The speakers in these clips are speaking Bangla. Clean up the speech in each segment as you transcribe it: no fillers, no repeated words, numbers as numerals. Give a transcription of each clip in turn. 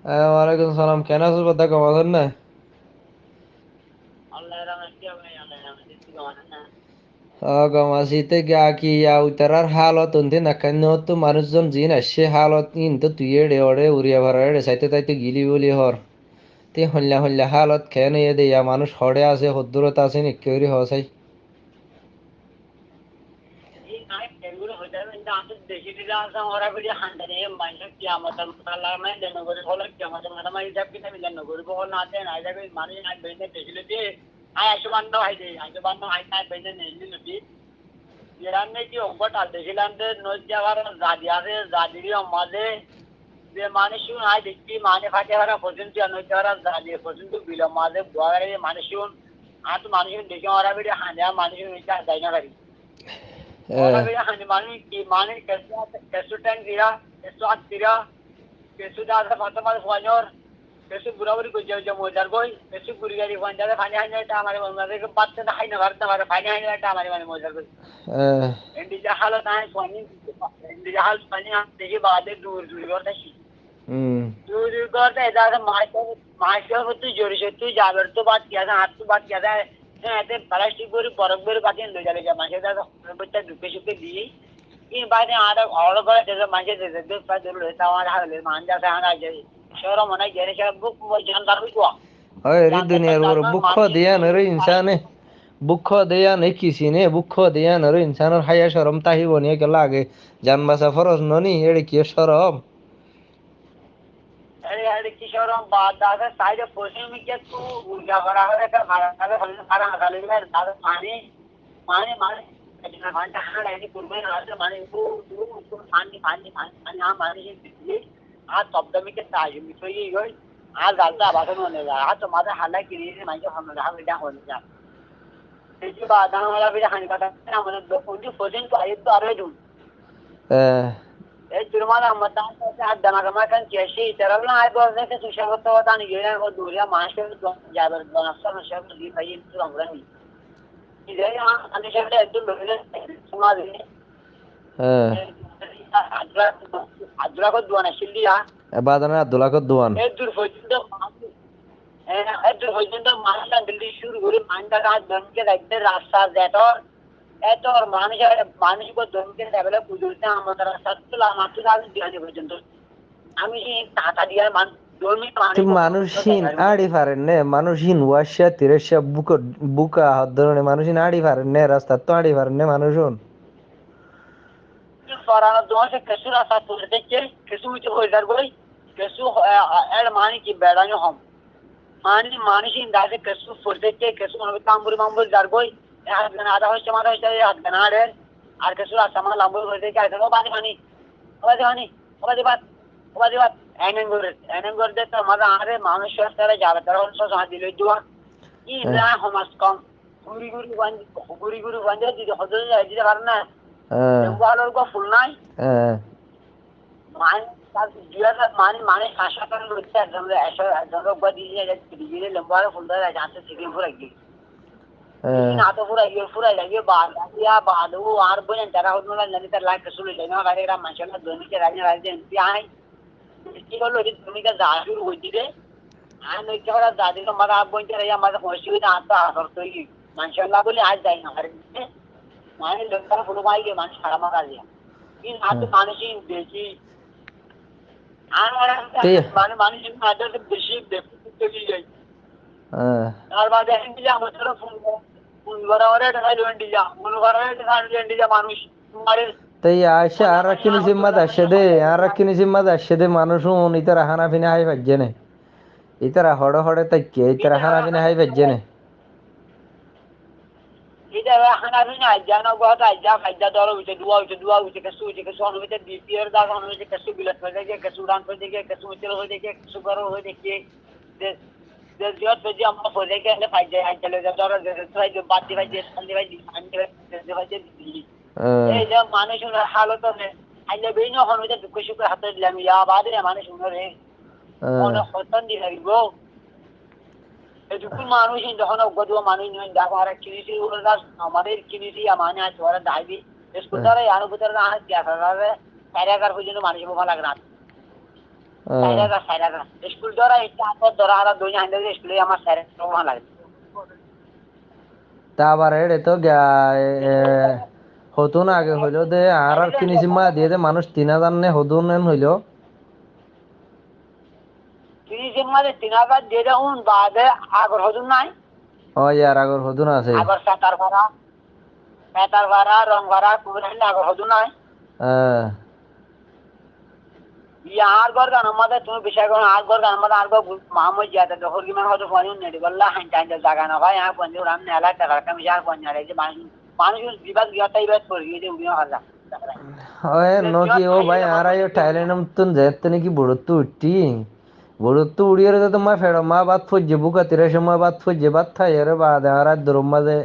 ওয়ালাইকুম সালাম, কেন আছো? কথা কম আছেন না? কম আছিতে গা কি উতারার হালত উনতে নাকান্য তো মানুষজন জিন আসছে হালত কিন্তু তুই এড়ে ওড়ে উড়িয়া ভরা এড়ে চাইতে তাইতে গিলি বলি হর তে হল্লা হল্লা হালত খেয়ে নিয়ে দেয়া মানুষ হড়ে আছে হদ্দুরতা আছে নিকেউরি হসাই। মানুষজন আয় দেখি মানে ফাটে হারা পর্যন্ত জালিয়ে পর্যন্ত বিলম মাঝে বুয়ারে মানুষজন আর তো মানুষজন দেখে ওরা বেড়ে হাঁড়া মানুষজন যাই না পারি ওরা বেড়ে হাঁড়ি মানুষ কি মানে কেসু ট্যাঙ্ক দিয়া কেসু হাত দিয়া কেসু দাদা ফাতে মাঝে ফোয়ানোর কেসু বুড়াবুড়ি করে যাও যে মজার বই কেসু বুড়ি গাড়ি ফোয়ান যাবে ফানি হাইনে এটা আমার মনে বাচ্চা না হাইনে ভারতে পারে ফানি হাইনে এটা আমার মানে মজার বই এন্ডি জাহালো না ফোয়ানি এন্ডি জাহাল ফানি দেখি বাদে দূর দূর করতে दूर करता है दादा मास्टर को तू जोड़ी से तू जाबर तो बात किया था हाथ तो बात किया था ऐसे प्लास्टिक बोरी बरक बोरी बातें ले चले जा मास्टर दादा बच्चा दुखे सुखे दी इन बातें आधा और कर जैसे मास्टर दे दे पर जरूर लेता हमारा हाल ले मान जाता है ना जाए शहर मना जेने शहर बुक वो जानदार भी हुआ রে দুনিয়ার বড় বুখ্য দিয়া নরে ইনসানে বুখ্য দেয়া নেই কিসি নে বুখ্য দেয়া নরে ইনসানের হায়া শরম তাহিব নিয়ে কে লাগে জান বাসা ফরজ ননি এড়ে কি শরম। अरे अरे किशोर हम बात दादा साइड पोषण में क्या तू ऊर्जा करा है का दादा सारा हाले में दादा पानी पानी माने कितना घंटा हां है पूर्व में आज माने वो उसको पानी पानी पानी हां माने ये आज शब्द में के ताज में तो ये गई आज डालता भाषण होने लगा आज तो माता हाल के लिए माने हम रहा बेटा होने जा इसके बाद हमारा भी हानि का ना मतलब उनकी पोषण तो आए तो आ रहे जुर्माना मतदान करते हाथ दमा kan कैसे तरलना है बोलने से सुशा होता होता नहीं गिरा वो दूरिया मास्टर जाबर बनसा शब्द दी भाई तो हमरनी इधर यहां अनुशब्द है तो लोग समाज है अदरा अदरा को दुआना शिलिया বাদানা আব্দুল্লাহ কদ্দুয়ান ए दूर পর্যন্ত ए दूर পর্যন্ত মানটা দিল্লি শুরু করে মানটা কাজ বন্ধ के রাখতে রাস্তা যেটা এত আর মানুষকে ধমকে দেবে পুজোতে আমাদের সত্যলা মাত্র আগে দিয়ে পর্যন্ত আমি টাকা দিয়ে মানুষহীন আড়ি পারেন নে মানুষহীন ওয়াশা তিরেশা বুক বুকা হাত ধরনে মানুষহীন আড়ি পারেন নে রাস্তা তো আড়ি পারেন নে মানুষজন ফরানো দোষে কেসু রাস্তা তুলে দেখে কেসু উঠে হয়ে যার বই কেসু এর মানে কি বেড়ানো হম মানে মানুষহীন দাসে কেসু ফুল দেখে কেসু কামবুরি মামবুরি যার বই আধা হচ্ছে মাথা হচ্ছে হাত গানাড়ে আর কেসু রাস্তা আমার লাম্বুরি হয়ে দেখে আর পানি পানি পানি পানি পানি বাদ এনএন করে তো মাঝে আরে মানুষ তারা যাবে তারা অন্য সময় দিলে জোয়া ই না হমাস কম গুড়ি গুড়ি বান্ধে দিদি হজরে যায় দিতে পারে না ভালোর গো ফুল নাই মানে মানে মানে শাসা করে লড়তে একদম একদম গো দিয়ে দিলে লম্বা ফুল ধরে যাচ্ছে সিকিম পুরো গিয়ে না তো পুরা গিয়ে বাদ ও আর বলেন তারা হতো না নদী তার লাইক শুরু যায় না গাড়ি রা মাশাআল্লাহ দনিকে রাজা রাজা এমপি আই কি হলো এই দনিকে জাজুর হইতি রে আর নই কি হলো দাদিকে মারা আব বইতে রে আমাদের হইছি না আতা আসর তো কি মাশাআল্লাহ বলে আজ যাই না আর মানে লোকরা ফুল পাই গে মানুষ সারা মারা যায় কি হাত মানুষই দেখি আর মানে মানুষের মাঝে বেশি দেখতে যাই আর বাদে ইন্ডিয়া আমাদের ফোন বরাবরে ঢাকাই ইন্ডিয়া মন বরাবরে ঢাকাই ইন্ডিয়া মানুষ মারে তাই আয়সা আর রাখিনি জিম্মাদ আসে দে আর রাখিনি জিম্মাদ আসে দে মানুষ ইতারা হানা ফিনা হাই ভাজ্যে নে ইতারা হড়ে হড়ে তাইকে ইতারা হানা ফিনা হাই ভাজ্যে নে এটা হানা ফিনা জানা কথা যা ফায়দা দর হইছে দুয়া হইছে কেসু হইছে বিপিআর দা হইছে কেসু বিলাস হইছে কেসু রান হইছে কেসু উচল হইছে কেসু বড় হইছে যে জিয়াত যে আমরা ফলে কে এনে ফাইজে আই চলে যা দর যে ফাই যে বাতি ফাই যে সন্ধি ফাই যে ফাই যে এই যে মানুষের হালত নে আইলে বেইনো হইছে দুঃখ সুখ হাতে দিলাম ইয়া বাদে মানুষ রে মনে হতন দি হইব এই দুঃখ মানুষ যখন গদুয়া মানুষ নয় দেখো আর কিনিসি ওরা আমাদের কিনিসি মানে আছে ওরা দাইবি স্কুল দ্বারা আনো ভিতরে না আছে দেখা যাবে কারাগার পর্যন্ত মানুষ বোমা লাগে না সাইরা স্কুল ধরা এটা আপর ধরা আর দুনিয়া হাইন্দা স্কুলে আমার স্যার ভালো লাগে তা আবার এড়ে তো হতুন আগে হইলো দে আর কিনিসিমা দিয়ে দে মানুষ 3,000 নে হতুন হইলো তিরিশের মাঝে 3,000 দিয়ে দেউন বাদে আগর হদুন নাই ও ইয়ার আগর হতুন আছে আগর পেতার ভাড়া রং ভাড়া কুবরাইলে আগর হদুন নাই হ্যাঁ আর গর গান আমাদের তুমি বিষয় করো আর গর গান আমাদের আর গর মাহমুদ জিয়াতে দখল কি মানে হয়তো ফোন নেড়ি বললা হাইটা হাইটা জায়গা না ভাই আর বন্ধু রাম নেলা টাকা কামি আর বন্ধু আর এই যে মানুষ বিবাদ গিয়াটাই বাদ করে গিয়ে উড়িয়ে হারা ওই নকি ও ভাই আর আইও টাইলেন্ডম তুন যেতে নাকি বড়তো উঠি বড়তো উড়িয়ে রে তো মা ফেড়ো মা বাত ফুজে বুকা তিরে সময় বাত ফুজে বাত থাই রে বাদ আর দরম মাঝে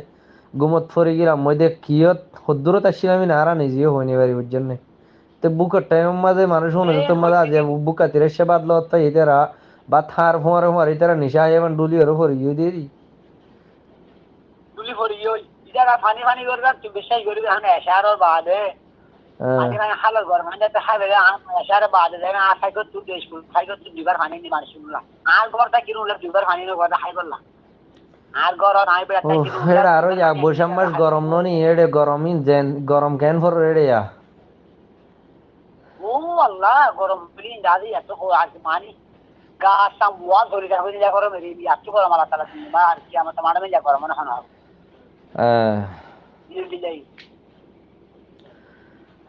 গুমত ফরি গিলাম মই দেখ কিয়ত হদ্দুরত আসছিলাম আমি নারা নিজেও হইনি পারি বুঝছেন না তো বুকের টাইম মাঝে মানুষ শুনে তো মাঝে আজ বুকা তিরে সে বাদ লত তাই এদেরা বা থার ফোয়ারে ফোয়ারে এদেরা নিশা এবার ডুলি আর ফরি গিয়ে দিয়ে দি তুলি ফরি ওই ইদারা ফানি ফানি করবে তুই বিশ্বাস করবি হানে এশারর বাদে ফানি ফানি হালার ঘর মানে তো হাবে এশার বাদে যাবে আর খাইকো তুই দেশ খাইকো তুই দিবার ফানি নি মানুষ শুনলা আর ঘরটা কিরু লে দিবার ফানি নো ঘরটা হাই করলা আর ঘর নাই বেটা ও কিরু হেড আরো যা বৈশাখ মাস গরম ননি এডে গরমই জেন গরম কেন ফর এডে যা ও আল্লাহ গরম প্লিন দাদি এত আর মানি গাছ সাম ওয়া ধরে যা হয়ে যা করো মেরি এত গরম আল্লাহ তাআলা তুমি আর কি আমার তোমার মে যা করো মনে হয় না দিলাই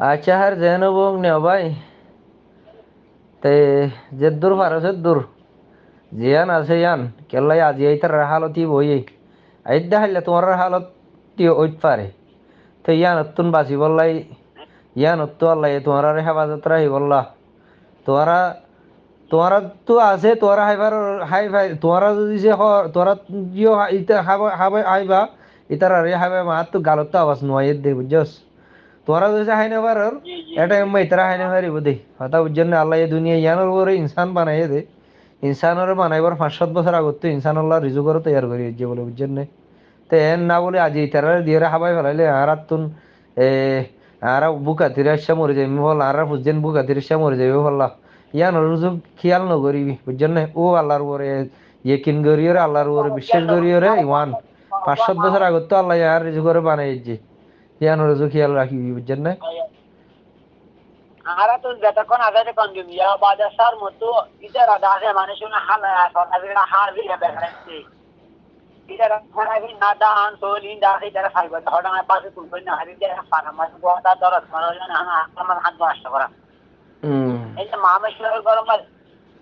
আচ্ছা হার জেন বং নে ভাই তে যে দূর পারো সে দূর জিয়ান আছে ইয়ান কেলাই আজি এইতার হালতি বই আইদা হাইলে তোমার হালত তি ওইত পারে তো ইয়ান তুন বাসি বললাই ইয়ান তো আল্লাহ তোমার হেফাজত রাহি বললা তোরা তোরা তো আছে তোরা হাইবার হাই ভাই তোরা যদি যে তোরা জিও ইতা হাবা হাবা আইবা ইতার আরে হাবে মা তো গালত আওয়াজ নয় দে বুঝছস তোরা যদি হাই না পারর জি জি এটা এমন ইতারা হাই না পারিব দে কথা বুঝছেন না আল্লাহ এই দুনিয়া ইয়ানোর উপরে ইনসান বানাই দে ইনসানের বানাইবার 5-7 বছর আগত তো ইনসান আল্লাহ রিজুকর তৈয়ার করি যে বলে বুঝছেন না তে এন না বলে আজি ইতারা দিয়ে হাবাই ফেলাইলে আর তুন এ আর বুকা তিরাশা মরে যাই বল আর বুঝছেন বুকা তিরাশা মরে যাবে বললা ইয়ান রুজুক খেয়াল নকরিবি বুঝছেন না ও আল্লাহর উপরে ইয়েকিন করিও রে আল্লাহর উপরে বিশ্বাস করিও রে ইমান 5-7 বছর আগত তো আল্লাহ আর রিজুকর বানাইছে ইয়ান রুজুক খেয়াল রাখিবি বুঝছেন না আরা তো যতক্ষণ আদায় কনজিউম ইয়া বাজার মতো ইদার আদাহে মানুষ না হাল সদাবিরা হাল বিলে বেখাচ্ছে ইদার ফোনাবি না দান সোলিন দাহে যারা ফাইবার ধরা পাশে তুলবে না হারি দেয়া ফার্মাস গোটা দরজ মারজন না আমার হাত নষ্ট করা এই যে মামেশ্বর গরম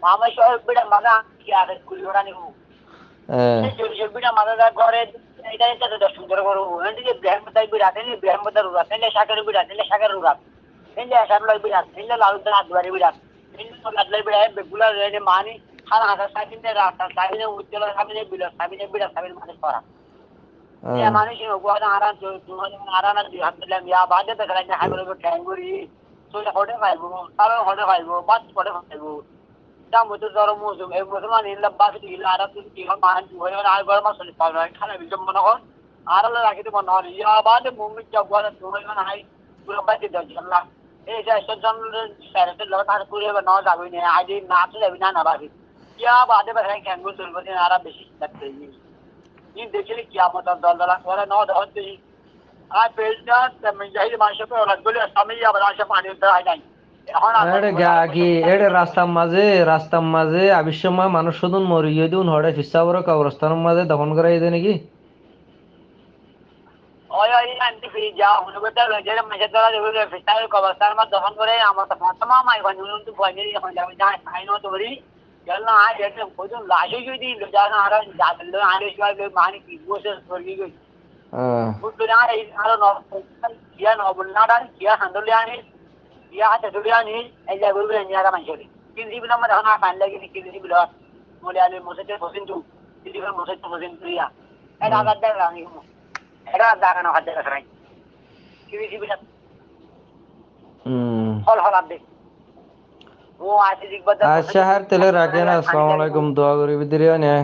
মামেশ্বর বিড়া মাগা কি আগে কুলিওড়া নিবো এই যে বিড়া মাগা ঘরে এটা এটা তো সুন্দর করো এদিকে ব্রহ্মতাই বিড়া দেন ব্রহ্মতার উড়া তেলে শাকের বিড়া তেলে শাকের উড়া ini asal lagi bilang, ini lalu dah dua ribu bilang, ini lalu lagi bilang, begula ini mani, hal hal sahaja ini rasa, sahaja ini ujian sahaja ini bilang, sahaja mana sekarang. Ya mani sih, gua ada aran, cuma aran ada di hati dalam ya, baca terkadang hal itu kangguri, soalnya hotel kaibu, kalau hotel kaibu, bat hotel kaibu. Jam itu orang musuh, musuh mana ini lepas itu hilang, ada tu tiga mahan tu, orang ada orang masuk di sana, karena bisa mana kan, aran lagi tu mana, ya baca mungkin jago ada tu orang hai, pulang baca dah jalan. এই যে সজন স্যারের লোক আর পুরে না যাবে না আইডি না তো যাবে না না বাকি কিয়া বাদে বাদে ক্যাঙ্গু চলবে দিন আর বেশি লাগবে ই দেখলে কিয়ামত দল দল করে না ধরতে আর পেজটা যাই মানুষ পে লাগলে সামনে আবার আসে পানি দেয় নাই এখন এড়ে গা কি এড়ে রাস্তার মাঝে আবিষ্যময় মানুষ শুধু মরিয়ে দিউন হড়ে ফিসাবর কবরস্থানের মাঝে দফন করাই দে নাকি ওই ওই আন্টি ফিরে যাও মনে করতে যে মাঝে ধরা দেবে ফিসার কবরস্থান মা দহন করে আমার তো ফাতমা মাই গনুন তো বইনি এখন যাবে না আইনো তো বলি চলনা আজ এটা কোজন লাশে যদি জানা আর যাবল আরে সবাই মানে কি বসে সরগি গই বুঝলো না এই আর ন কিয়া ন বলনা ডান কিয়া হান্দলে আনি কিয়া হাতে ধরে আনি এই যে বলবে নিয়ারা মাইছরি কিন্তু দিবনা মা দহনা কান লাগি কিন্তু দিবলা বলে আলে মোসেতে ফসিন তু দিবলা মোসেতে ফসিন তুইয়া এটা আলাদা রানি এটা জায়গা না হাতে রাখাই কি বিটা হল হল আদে ও আসি দিক বদল আচ্ছা হার তেলে রাখেন আসসালামু আলাইকুম দোয়া করি বিদিরিও না